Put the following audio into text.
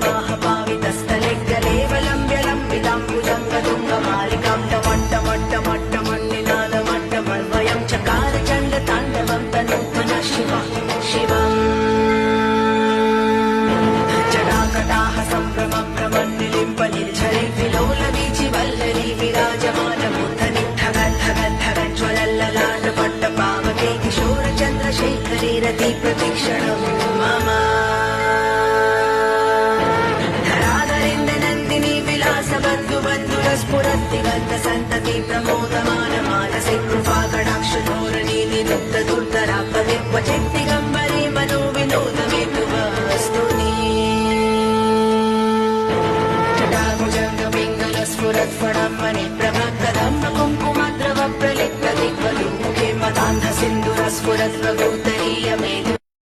विवाह पावितस्थले गलेवलम्ब्यलम्बिताम्बुजङ्गतुङ्गमालिकां टमट्टमट्टमट्टमन्निनादमट्टमन्वयं चकार चण्डताण्डवं तनूत्मनः शिवम् जटाकटाः सम्भ्रमभ्रमन्निलिम्पनिर्झरि विलोलवीचि वल्लरी विराजमानमूर्धनि धगद्धगद्धगज्ज्वलल्ललाटपट्टपावके किशोरचन्द्रशेखरी रति प्रतीक्षणं मम धराधरेन्द्रनन्दिनी विलासबन्धुबन्धुरस्फुरद्दिगन्तसन्तति प्रमोदमान मानसे कृपाकटाक्षधोरणी निरुक्तदुर्धरापदिक्वचिद्दिगम्बरी मनोविनोदमेतु वस्तुनि जटाभुजङ्गपिङ्गलस्फुरत्फणं मणिप्रभक्तदम्ब कुङ्कुमद्रव प्रलिप्तदिग्वधूमुखे मदान्धसिन्धुरस्फुरद्वगोत्तरीयमे